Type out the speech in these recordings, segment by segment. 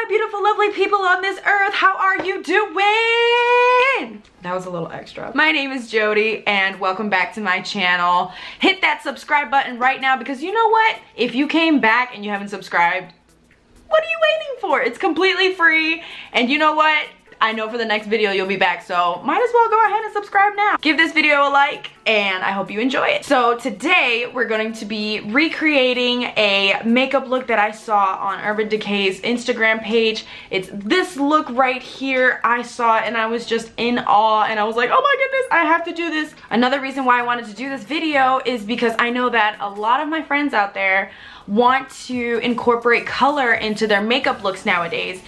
my beautiful, lovely people on this earth. How are you doing? That was a little extra. My name is Jody and welcome back to my channel. Hit that subscribe button right now because you know what? If you came back and you haven't subscribed, what are you waiting for? It's completely free. And you know what? I know for the next video you'll be back, so might as well go ahead and subscribe now. Give this video a like, and I hope you enjoy it. So today we're going to be recreating a makeup look that I saw on Urban Decay's Instagram page. It's this look right here. I saw it and I was just in awe, and I was like, oh my goodness, I have to do this. Another reason why I wanted to do this video is because I know that a lot of my friends out there want to incorporate color into their makeup looks nowadays.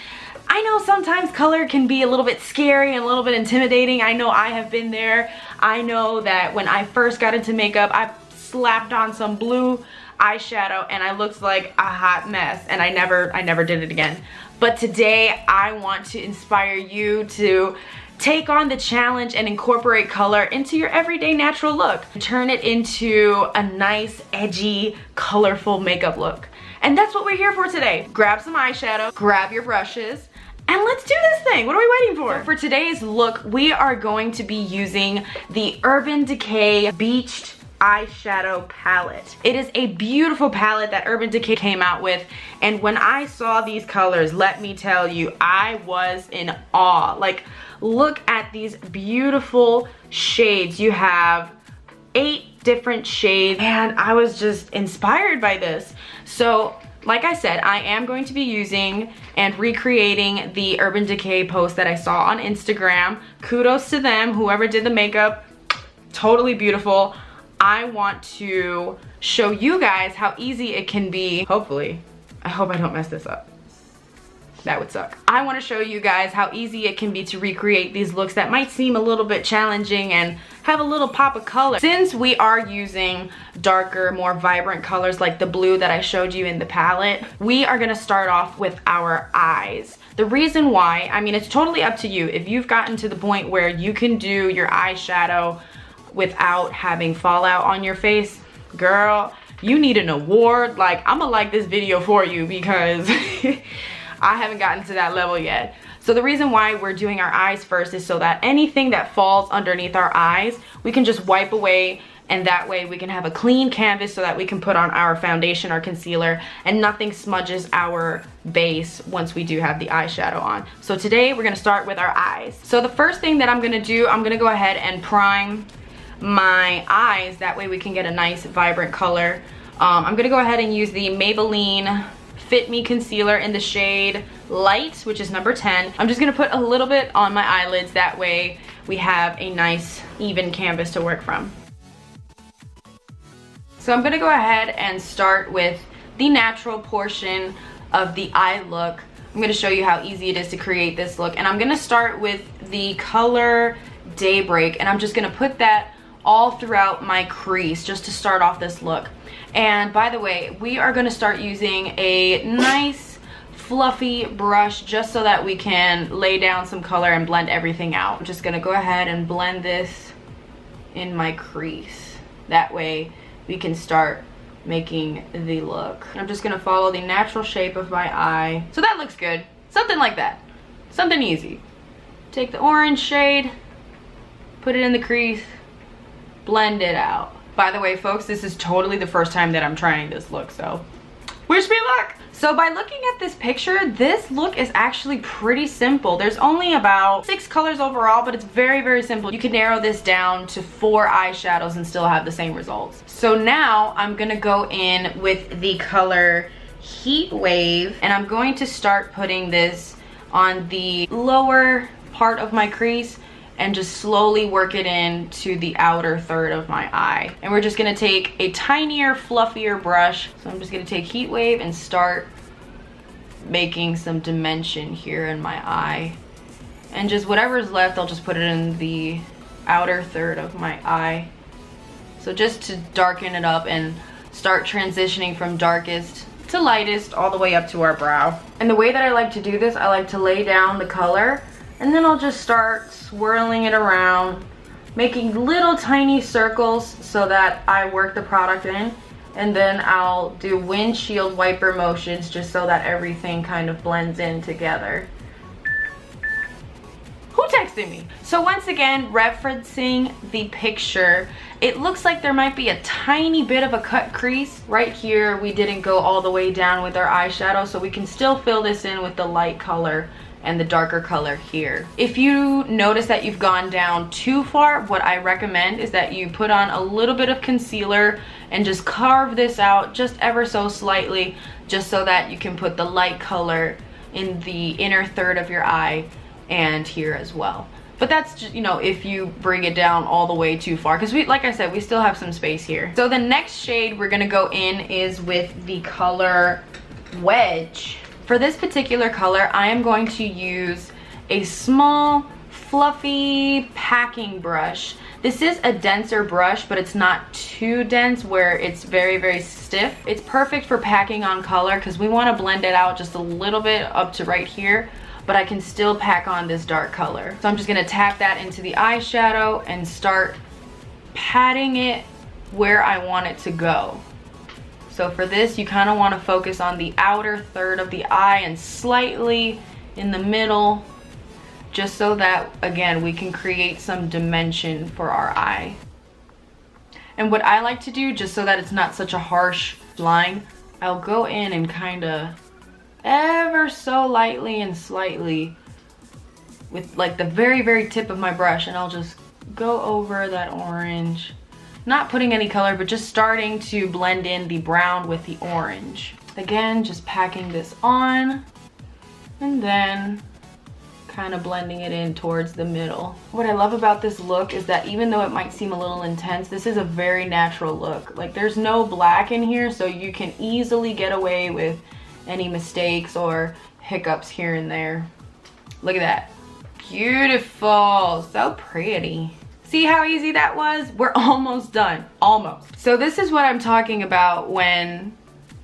I know sometimes color can be a little bit scary and a little bit intimidating. I know I have been there. I know that when I first got into makeup, I slapped on some blue eyeshadow and I looked like a hot mess, and I never did it again. But today I want to inspire you to take on the challenge and incorporate color into your everyday natural look. Turn it into a nice, edgy, colorful makeup look. And that's what we're here for today. Grab some eyeshadow, grab your brushes, and let's do this thing. What are we waiting for? So for today's look, we are going to be using the Urban Decay Beached eyeshadow palette. It is a beautiful palette that Urban Decay came out with, and when I saw these colors, let me tell you, I was in awe. Like, look at these beautiful shades. You have 8 different shades, and I was just inspired by this. So like I said, I am going to be using and recreating the Urban Decay post that I saw on Instagram. Kudos to them, whoever did the makeup, totally beautiful. I want to show you guys how easy it can be. Hopefully, I hope I don't mess this up. That would suck. I want to show you guys how easy it can be to recreate these looks that might seem a little bit challenging and have a little pop of color. Since we are using darker, more vibrant colors like the blue that I showed you in the palette, we are gonna start off with our eyes. The reason why, I mean, it's totally up to you. If you've gotten to the point where you can do your eyeshadow without having fallout on your face, girl, you need an award. Like, I'm gonna like this video for you because I haven't gotten to that level yet. So the reason why we're doing our eyes first is so that anything that falls underneath our eyes, we can just wipe away, and that way we can have a clean canvas so that we can put on our foundation or concealer and nothing smudges our base once we do have the eyeshadow on. So today we're gonna start with our eyes. So the first thing that I'm gonna do, I'm gonna go ahead and prime my eyes. That way we can get a nice vibrant color. I'm gonna go ahead and use the Maybelline Fit Me concealer in the shade Light, which is number 10. I'm just gonna put a little bit on my eyelids, that way we have a nice even canvas to work from. So I'm gonna go ahead and start with the natural portion of the eye look. I'm gonna show you how easy it is to create this look, and I'm gonna start with the color Daybreak, and I'm just gonna put that all throughout my crease just to start off this look. And by the way, we are going to start using a nice fluffy brush just so that we can lay down some color and blend everything out. I'm just going to go ahead and blend this in my crease. That way we can start making the look. I'm just going to follow the natural shape of my eye. So that looks good. Something like that. Something easy. Take the orange shade, put it in the crease, blend it out. By the way, folks, this is totally the first time that I'm trying this look, so wish me luck. So by looking at this picture, this look is actually pretty simple. There's only about 6 colors overall, but it's very, very simple. You can narrow this down to 4 eyeshadows and still have the same results. So now I'm gonna go in with the color Heat Wave, and I'm going to start putting this on the lower part of my crease and just slowly work it into the outer third of my eye. And we're just gonna take a tinier, fluffier brush. So I'm just gonna take Heat Wave and start making some dimension here in my eye. And just whatever's left, I'll just put it in the outer third of my eye. So just to darken it up and start transitioning from darkest to lightest all the way up to our brow. And the way that I like to do this, I like to lay down the color, and then I'll just start swirling it around, making little tiny circles so that I work the product in, And then I'll do windshield wiper motions just so that everything kind of blends in together. Who texted me? So once again, referencing the picture, it looks like there might be a tiny bit of a cut crease right here. We didn't go all the way down with our eyeshadow, so we can still fill this in with the light color and the darker color here. If you notice that you've gone down too far, what I recommend is that you put on a little bit of concealer and just carve this out just ever so slightly, just so that you can put the light color in the inner third of your eye and here as well. But that's just, you know, if you bring it down all the way too far, because we, like I said, we still have some space here. So the next shade we're gonna go in is with the color Wedge. For this particular color, I am going to use a small, fluffy packing brush. This is a denser brush, but it's not too dense where it's very, very stiff. It's perfect for packing on color because we want to blend it out just a little bit up to right here, but I can still pack on this dark color. So I'm just gonna tap that into the eyeshadow and start patting it where I want it to go. So for this, you kind of want to focus on the outer third of the eye and slightly in the middle, just so that, again, we can create some dimension for our eye. And what I like to do, just so that it's not such a harsh line, I'll go in and kind of ever so lightly and slightly with like the very, very tip of my brush, and I'll just go over that orange. Not putting any color, but just starting to blend in the brown with the orange. Again, just packing this on and then kind of blending it in towards the middle. What I love about this look is that even though it might seem a little intense, this is a very natural look. Like there's no black in here, so you can easily get away with any mistakes or hiccups here and there. Look at that. Beautiful, so pretty. See how easy that was? We're almost done, almost. So this is what I'm talking about when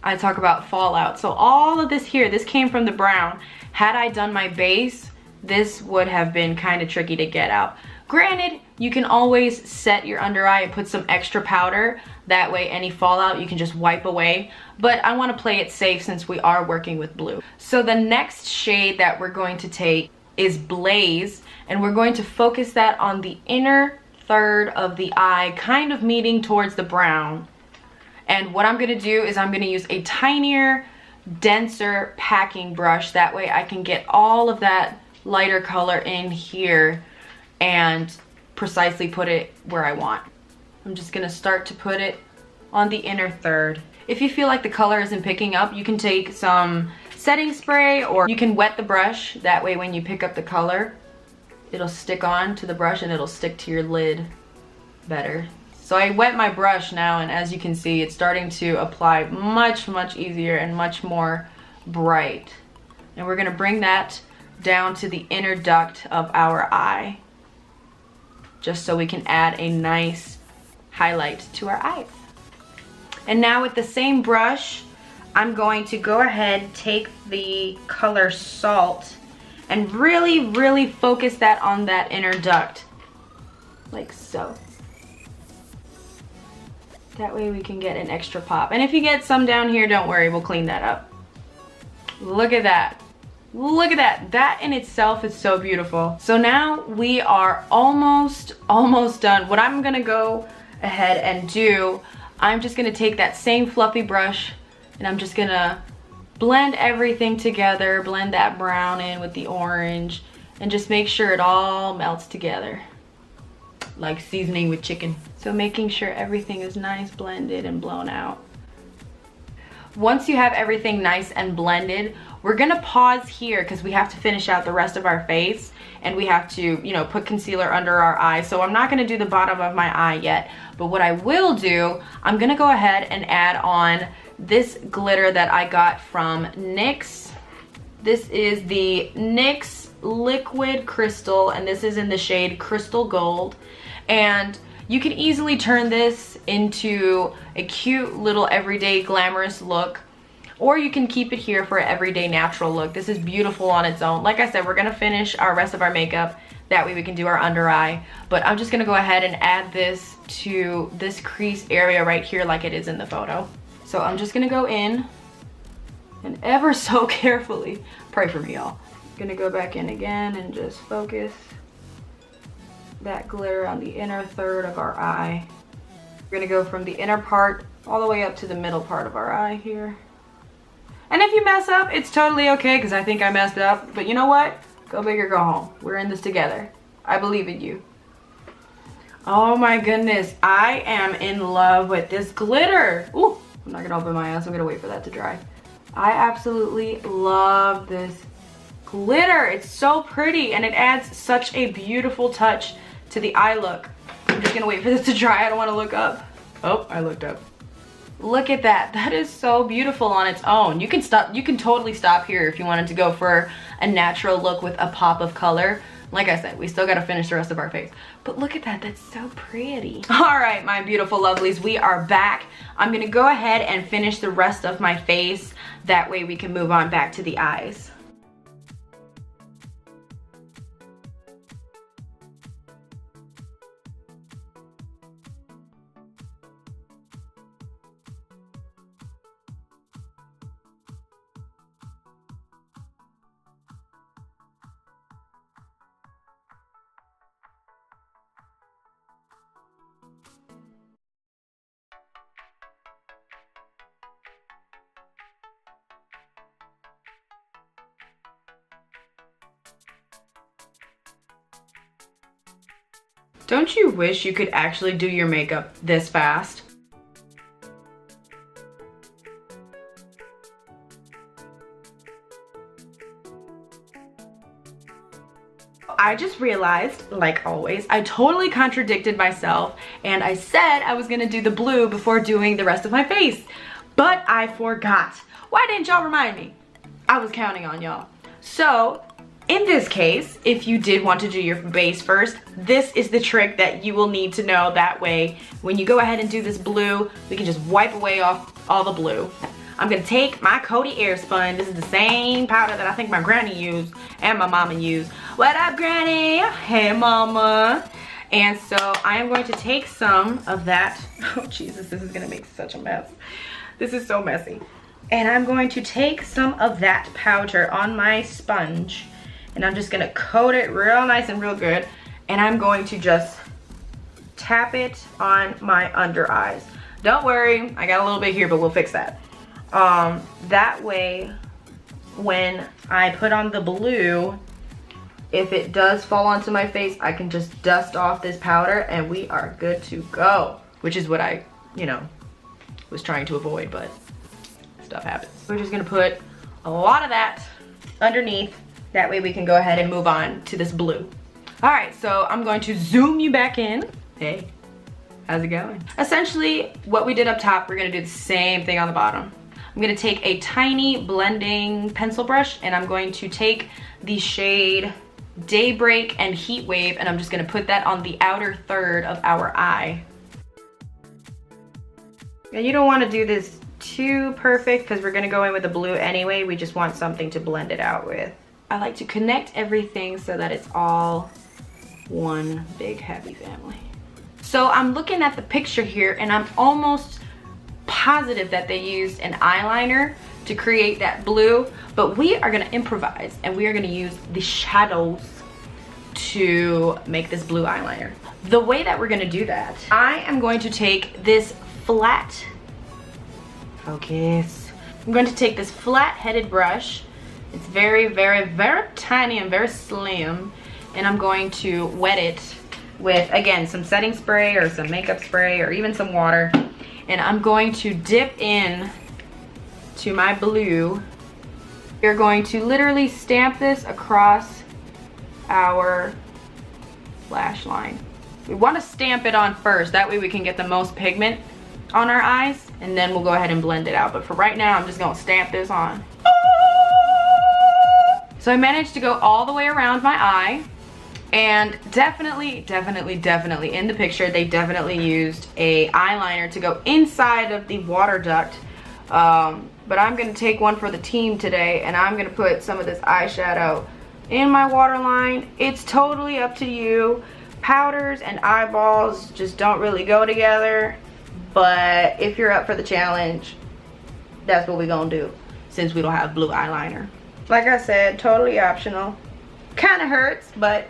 I talk about fallout. So all of this here, this came from the brown. Had I done my base, this would have been kind of tricky to get out. Granted, you can always set your under eye and put some extra powder. That way any fallout you can just wipe away. But I want to play it safe since we are working with blue. So the next shade that we're going to take is Blaze, and we're going to focus that on the inner third of the eye, kind of meeting towards the brown. And what I'm gonna do is I'm gonna use a tinier, denser packing brush. That way I can get all of that lighter color in here and precisely put it where I want. I'm just gonna start to put it on the inner third. If you feel like the color isn't picking up, you can take some setting spray or you can wet the brush. That way when you pick up the color, it'll stick on to the brush and it'll stick to your lid better. So I wet my brush now, and as you can see, it's starting to apply much, much easier and much more bright. And we're gonna bring that down to the inner duct of our eye, just so we can add a nice highlight to our eyes. And now with the same brush, I'm going to go ahead, take the color Salt, and really, really focus that on that inner duct, like so. That way we can get an extra pop. And if you get some down here, don't worry, we'll clean that up. Look at that. Look at that. That in itself is so beautiful. So now we are almost done. What I'm gonna go ahead and do, I'm just gonna take that same fluffy brush and I'm just gonna blend everything together, blend that brown in with the orange, and just make sure it all melts together, like seasoning with chicken. So making sure everything is nice, blended, and blown out. Once you have everything nice and blended, we're gonna pause here because we have to finish out the rest of our face and we have to, you know, put concealer under our eye. So I'm not gonna do the bottom of my eye yet, but what I will do, I'm gonna go ahead and add on this glitter that I got from NYX. This is the NYX Liquid Crystal, and this is in the shade Crystal Gold. And you can easily turn this into a cute little everyday glamorous look, or you can keep it here for an everyday natural look. This is beautiful on its own. Like I said, we're gonna finish our rest of our makeup. That way we can do our under eye. But I'm just gonna go ahead and add this to this crease area right here like it is in the photo. So I'm just gonna go in and ever so carefully, pray for me y'all. Gonna go back in again and just focus that glitter on the inner third of our eye. We're gonna go from the inner part all the way up to the middle part of our eye here. And if you mess up, it's totally okay, because I think I messed up. But you know what? Go big or go home. We're in this together. I believe in you. Oh my goodness. I am in love with this glitter. Ooh, I'm not gonna open my eyes. I'm gonna wait for that to dry. I absolutely love this glitter. It's so pretty and it adds such a beautiful touch to the eye look. I'm just gonna wait for this to dry. I don't wanna look up. Oh, I looked up. Look at that. That is so beautiful on its own. You can totally stop here if you wanted to go for a natural look with a pop of color. Like I said, we still gotta finish the rest of our face. But look at that, that's so pretty. All right, my beautiful lovelies, we are back. I'm gonna go ahead and finish the rest of my face. That way we can move on back to the eyes. Don't you wish you could actually do your makeup this fast? I just realized, like always, I totally contradicted myself and I said I was gonna do the blue before doing the rest of my face, but I forgot. Why didn't y'all remind me? I was counting on y'all. So, in this case, if you did want to do your base first, this is the trick that you will need to know. That way, when you go ahead and do this blue, we can just wipe away off all the blue. I'm gonna take my Coty Airspun. This is the same powder that I think my granny used and my mama used. What up, granny? Hey, mama. And so I am going to take some of that. Oh, Jesus, this is gonna make such a mess. This is so messy. And I'm going to take some of that powder on my sponge and I'm just gonna coat it real nice and real good. And I'm going to just tap it on my under eyes. Don't worry, I got a little bit here, but we'll fix that. That way, when I put on the blue, if it does fall onto my face, I can just dust off this powder and we are good to go. Which is what I, was trying to avoid, but stuff happens. We're just gonna put a lot of that underneath. That way we can go ahead and move on to this blue. All right, so I'm going to zoom you back in. Hey, how's it going? Essentially, what we did up top, we're gonna do the same thing on the bottom. I'm gonna take a tiny blending pencil brush and I'm going to take the shade Daybreak and Heat Wave and I'm just gonna put that on the outer third of our eye. And you don't wanna do this too perfect because we're gonna go in with the blue anyway. We just want something to blend it out with. I like to connect everything so that it's all one big happy family. So I'm looking at the picture here and I'm almost positive that they used an eyeliner to create that blue, but we are gonna improvise and we are gonna use the shadows to make this blue eyeliner. The way that we're gonna do that, I am going to take this flat, focus. I'm going to take this flat-headed brush. It's very, very, very tiny and very slim, and I'm going to wet it with, again, some setting spray or some makeup spray or even some water. And I'm going to dip in to my blue. You're going to literally stamp this across our lash line. We want to stamp it on first, that way we can get the most pigment on our eyes, and then we'll go ahead and blend it out. But for right now, I'm just gonna stamp this on. So I managed to go all the way around my eye, and definitely in the picture, they definitely used a eyeliner to go inside of the water duct. But I'm gonna take one for the team today, and I'm gonna put some of this eyeshadow in my waterline. It's totally up to you. Powders and eyeballs just don't really go together, but if you're up for the challenge, that's what we're gonna do since we don't have blue eyeliner. Like I said, totally optional. Kind of hurts, but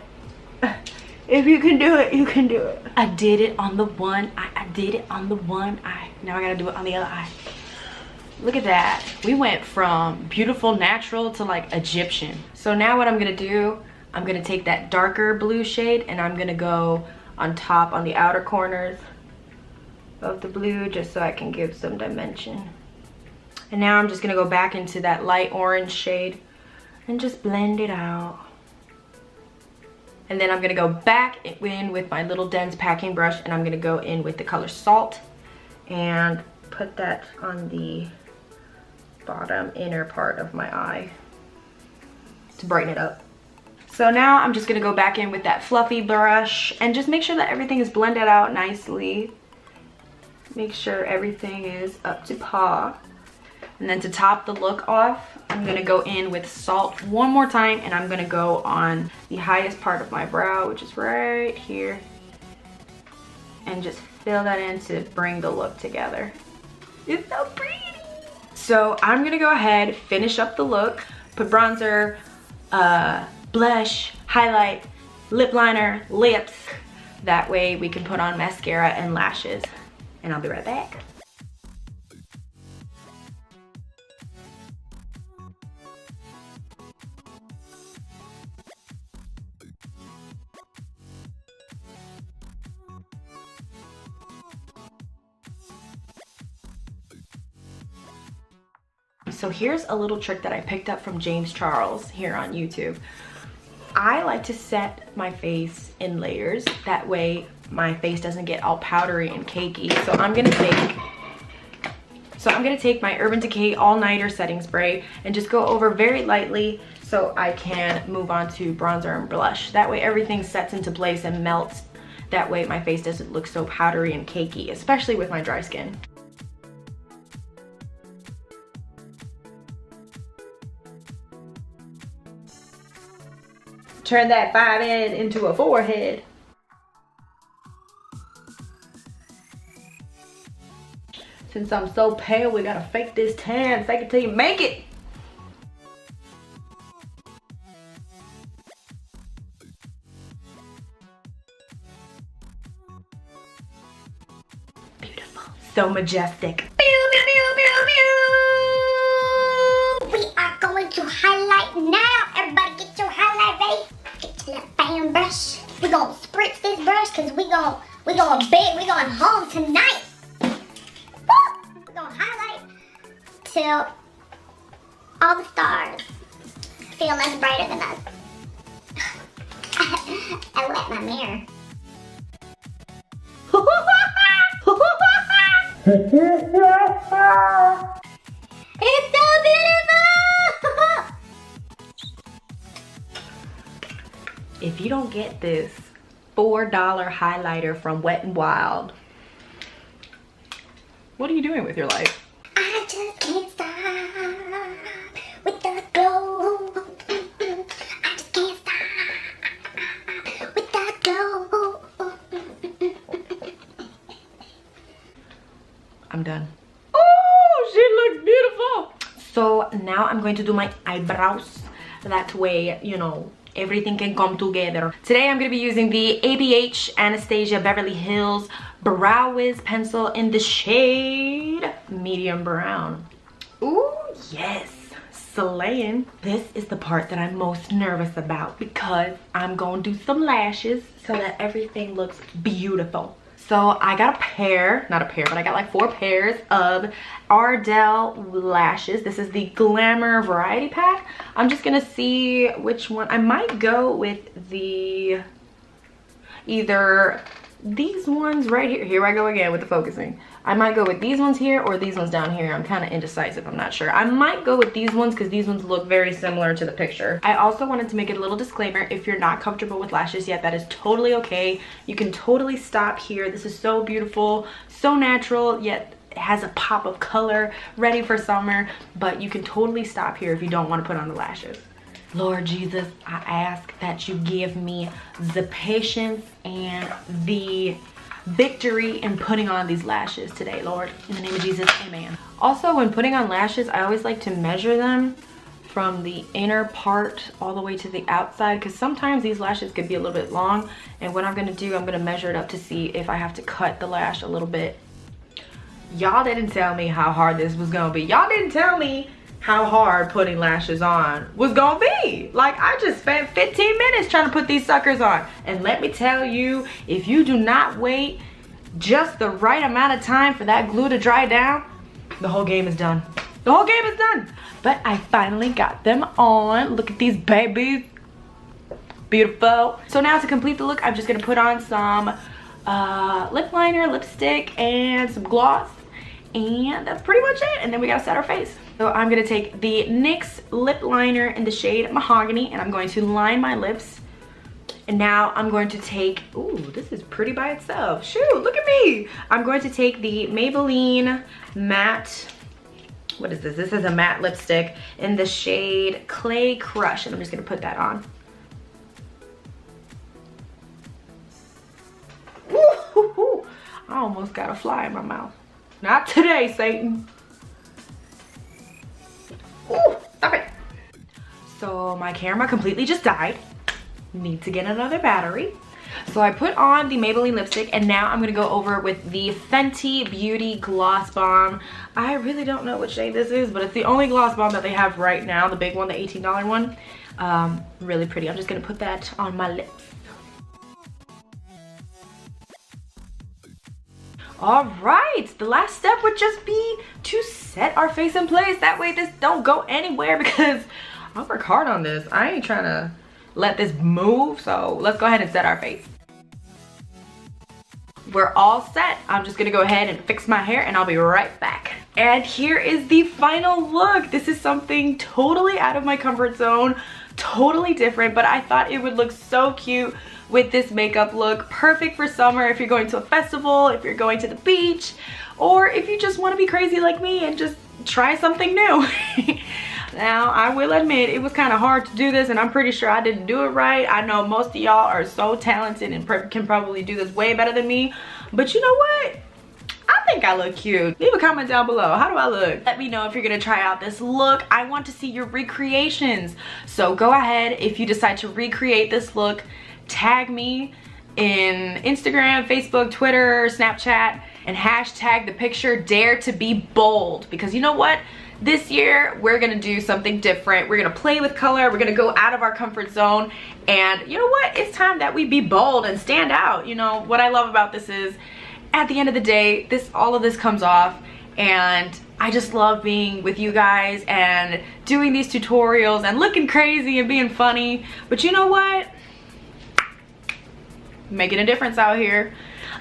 if you can do it, you can do it. I did it on the one eye. I did it on the one eye. Now I gotta do it on the other eye. Look at that. We went from beautiful natural to like Egyptian. So now what I'm gonna do, I'm gonna take that darker blue shade and I'm gonna go on top on the outer corners of the blue just so I can give some dimension. And now I'm just gonna go back into that light orange shade and just blend it out. And then I'm gonna go back in with my little dense packing brush and I'm gonna go in with the color Salt and put that on the bottom inner part of my eye to brighten it up. So now I'm just gonna go back in with that fluffy brush and just make sure that everything is blended out nicely. Make sure everything is up to par. And then to top the look off, I'm gonna go in with Salt one more time and I'm gonna go on the highest part of my brow, which is right here. And just fill that in to bring the look together. It's so pretty. So I'm gonna go ahead, finish up the look, put bronzer, blush, highlight, lip liner, lips. That way we can put on mascara and lashes. And I'll be right back. So here's a little trick that I picked up from James Charles here on YouTube. I like to set my face in layers. That way my face doesn't get all powdery and cakey. So I'm gonna take my Urban Decay All Nighter setting spray and just go over very lightly so I can move on to bronzer and blush. That way everything sets into place and melts. That way my face doesn't look so powdery and cakey, especially with my dry skin. Turn that 5N into a forehead. Since I'm so pale, we gotta fake this tan. Fake it till you make it. Beautiful. So majestic. Pew, pew, pew, pew, pew. We are going to highlight now. Everybody get your highlight ready. Get your little fan brush. We're gonna spritz this brush because we going home tonight. We're gonna highlight till all the stars feel less brighter than us. I wet my mirror. It's so beautiful! If you don't get this $4 highlighter from Wet n Wild, what are you doing with your life? I just can't stop with the glow. I just can't stop with the glow. I'm done. Oh, she looks beautiful. So now I'm going to do my eyebrows. That way, you know, everything can come together. Today I'm going to be using the ABH Anastasia Beverly Hills Brow Wiz pencil in the shade medium brown. Ooh, yes, slaying. This is the part that I'm most nervous about because I'm going to do some lashes so that everything looks beautiful. So I got a pair, not a pair, but I got like 4 pairs of Ardell lashes. This is the Glamour Variety Pack. I'm just gonna see which one. I might go with the, either these ones right here. Here I go again with the focusing. I might go with these ones here or these ones down here. I'm kind of indecisive, I'm not sure. I might go with these ones because these ones look very similar to the picture. I also wanted to make it a little disclaimer. If you're not comfortable with lashes yet, that is totally okay. You can totally stop here. This is so beautiful, so natural, yet it has a pop of color, ready for summer, but you can totally stop here if you don't want to put on the lashes. Lord Jesus, I ask that you give me the patience and the victory in putting on these lashes today, Lord. In the name of Jesus, amen. Also, when putting on lashes, I always like to measure them from the inner part all the way to the outside, because sometimes these lashes could be a little bit long. And what I'm gonna do, I'm gonna measure it up to see if I have to cut the lash a little bit. Y'all didn't tell me how hard this was gonna be. Y'all didn't tell me how hard putting lashes on was gonna be. Like, I just spent 15 minutes trying to put these suckers on. And let me tell you, if you do not wait just the right amount of time for that glue to dry down, the whole game is done. The whole game is done. But I finally got them on. Look at these babies. Beautiful. So now to complete the look, I'm just gonna put on some lip liner, lipstick, and some gloss. And that's pretty much it. And then we gotta set our face. So I'm gonna take the NYX lip liner in the shade Mahogany, and I'm going to line my lips. And now I'm going to take, ooh, this is pretty by itself. Shoot, look at me. I'm going to take the Maybelline matte, what is this? This is a matte lipstick in the shade Clay Crush, and I'm just gonna put that on. Ooh, I almost got a fly in my mouth. Not today, Satan. Ooh, stop it. So my camera completely just died. Need to get another battery. So I put on the Maybelline lipstick, and now I'm gonna go over with the Fenty Beauty Gloss Bomb. I really don't know what shade this is, but it's the only gloss bomb that they have right now, the big one, the $18 one. Really pretty. I'm just gonna put that on my lips. All right, the last step would just be to set our face in place. That way this don't go anywhere, because I work hard on this. I ain't trying to let this move, so let's go ahead and set our face. We're all set. I'm just gonna go ahead and fix my hair, and I'll be right back. And here is the final look. This is something totally out of my comfort zone, totally different, but I thought it would look so cute with this makeup look. Perfect for summer if you're going to a festival, if you're going to the beach, or if you just want to be crazy like me and just try something new. Now, I will admit, it was kind of hard to do this, and I'm pretty sure I didn't do it right. I know most of y'all are so talented and can probably do this way better than me, but you know what? I think I look cute. Leave a comment down below. How do I look? Let me know if you're gonna try out this look. I want to see your recreations. So go ahead, if you decide to recreate this look, tag me in Instagram, Facebook, Twitter, Snapchat, and hashtag the picture Dare to Be Bold, because you know what? This year, we're gonna do something different. We're gonna play with color. We're gonna go out of our comfort zone. And you know what? It's time that we be bold and stand out. You know, what I love about this is, at the end of the day, all of this comes off, and I just love being with you guys and doing these tutorials and looking crazy and being funny. But you know what? Making a difference out here.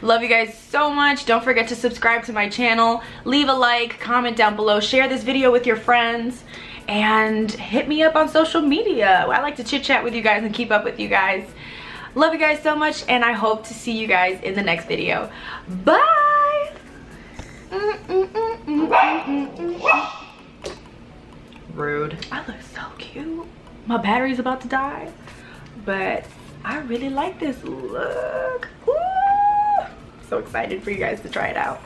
Love you guys so much. Don't forget to subscribe to my channel, leave a like, comment down below, share this video with your friends, and hit me up on social media. I like to chit chat with you guys and keep up with you guys. Love you guys so much, and I hope to see you guys in the next video. Bye. Rude. I look so cute. My battery's about to die, but I really like this look. Woo! So excited for you guys to try it out.